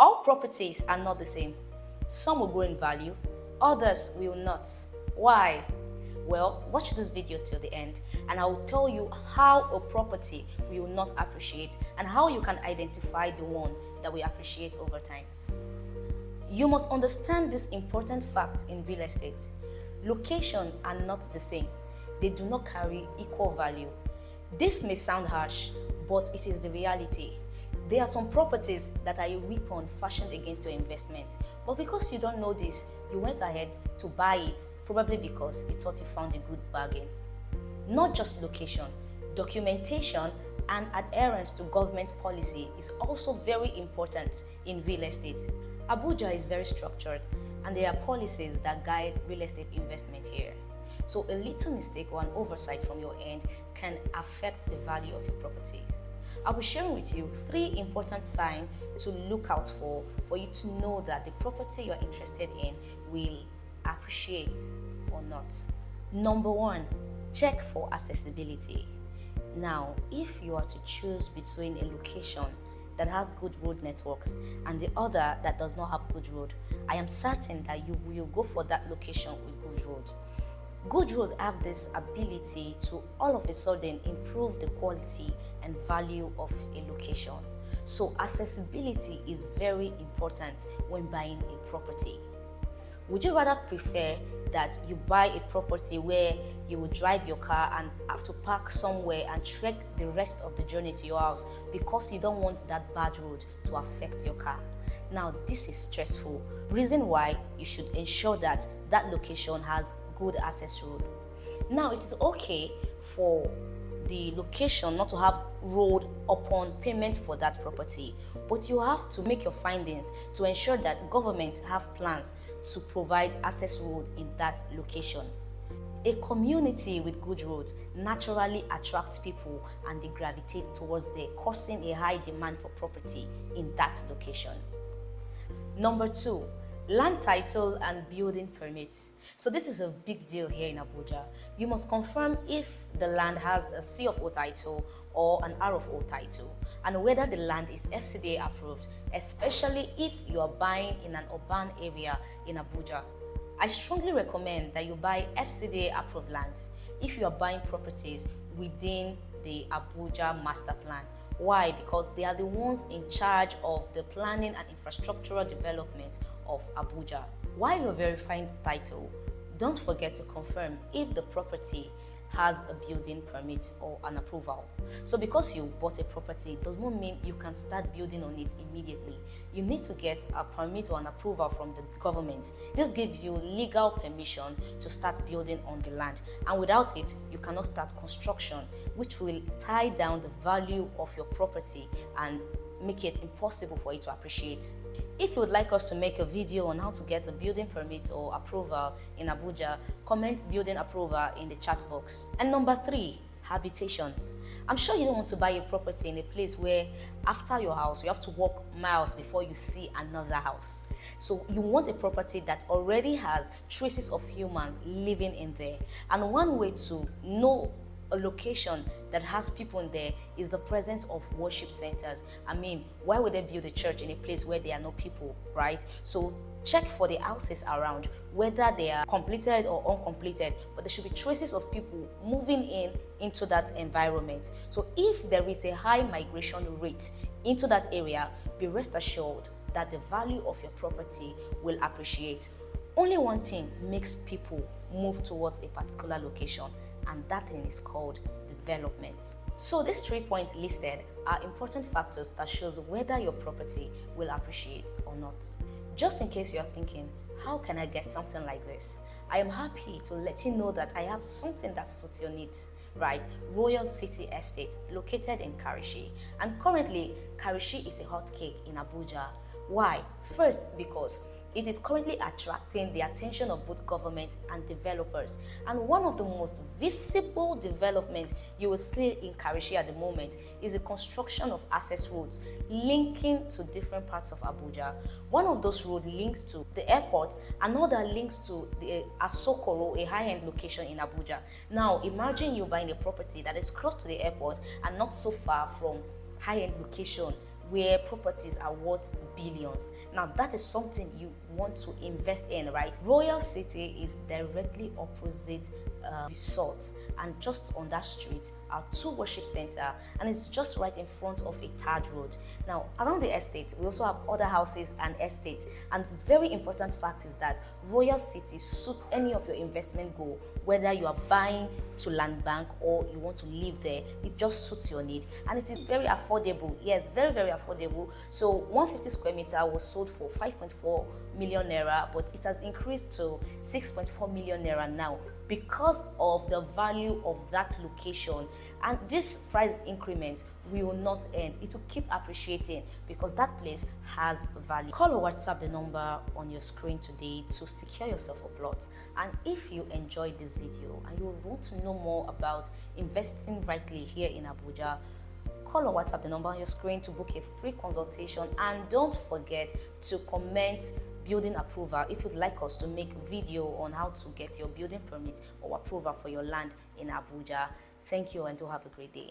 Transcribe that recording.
All properties are not the same. Some will grow in value, others will not. Why? Well, watch this video till the end and I will tell you how a property will not appreciate and how you can identify the one that will appreciate over time. You must understand this important fact in real estate. Location are not the same. They do not carry equal value. This may sound harsh, but it is the reality. There are some properties that are a weapon fashioned against your investment, but because you don't know this, you went ahead to buy it, probably because you thought you found a good bargain. Not just location, documentation and adherence to government policy is also very important in real estate. Abuja is very structured and there are policies that guide real estate investment here. So a little mistake or an oversight from your end can affect the value of your property. I'll be sharing with you 3 important signs to look out for you to know that the property you're interested in will appreciate or not. Number 1, check for accessibility. Now, if you are to choose between a location that has good road networks and the other that does not have good road, I am certain that you will go for that location with good road. Good roads have this ability to all of a sudden improve the quality and value of a location. So accessibility is very important when buying a property. Would you rather prefer that you buy a property where you will drive your car and have to park somewhere and trek the rest of the journey to your house because you don't want that bad road to affect your car? Now, this is stressful. Reason why you should ensure that that location has good access road. Now, it is okay for the location not to have road upon payment for that property, but you have to make your findings to ensure that government have plans to provide access road in that location. A community with good roads naturally attracts people and they gravitate towards there, causing a high demand for property in that location. Number 2, land title and building permits. So this is a big deal here in Abuja. You must confirm if the land has a C of O title or an R of O title and whether the land is FCDA approved, especially if you are buying in an urban area in Abuja. I strongly recommend that you buy FCDA approved lands if you are buying properties within the Abuja master plan. Why? Because they are the ones in charge of the planning and infrastructural development of Abuja. While you're verifying the title, don't forget to confirm if the property has a building permit or an approval. So because you bought a property does not mean you can start building on it immediately. You need to get a permit or an approval from the government. This gives you legal permission to start building on the land, and without it you cannot start construction, which will tie down the value of your property and make it impossible for you to appreciate. If you would like us to make a video on how to get a building permit or approval in Abuja, comment building approval in the chat box. And number 3, habitation. I'm sure you don't want to buy a property in a place where after your house you have to walk miles before you see another house. So you want a property that already has traces of humans living in there. And one way to know a location that has people in there is the presence of worship centers. I mean, why would they build a church in a place where there are no people, right? So check for the houses around, whether they are completed or uncompleted, but there should be traces of people moving into that environment. So if there is a high migration rate into that area, be rest assured that the value of your property will appreciate. Only one thing makes people move towards a particular location, and that thing is called development. So these 3 points listed are important factors that shows whether your property will appreciate or not. Just in case you're thinking, how can I get something like this? I am happy to let you know that I have something that suits your needs, right? Royal City Estate, located in Karishi. And currently, Karishi is a hot cake in Abuja. Why? First, because it is currently attracting the attention of both government and developers. And one of the most visible developments you will see in Karishi at the moment is the construction of access roads linking to different parts of Abuja. One of those roads links to the airport, another links to the Asokoro, a high-end location in Abuja. Now, imagine you buying a property that is close to the airport and not so far from high-end location where properties are worth billions. Now that is something you want to invest in, right? Royal City is directly opposite resort, and just on that street are two worship center, and it's just right in front of a tarred road. Now around the estate we also have other houses and estates, and very important fact is that Royal City suits any of your investment goal, whether you are buying to land bank or you want to live there. It just suits your need, and it is very affordable. Yes, very affordable. So 150 square meter was sold for 5.4 million naira, but it has increased to 6.4 million naira now because of the value of that location. And this price increment will not end. It will keep appreciating because that place has value. Call or WhatsApp the number on your screen today to secure yourself a plot. And if you enjoyed this video and you want to know more about investing rightly here in Abuja, call or WhatsApp the number on your screen to book a free consultation. And don't forget to comment building approval if you'd like us to make video on how to get your building permit or approval for your land in Abuja. Thank you and do have a great day.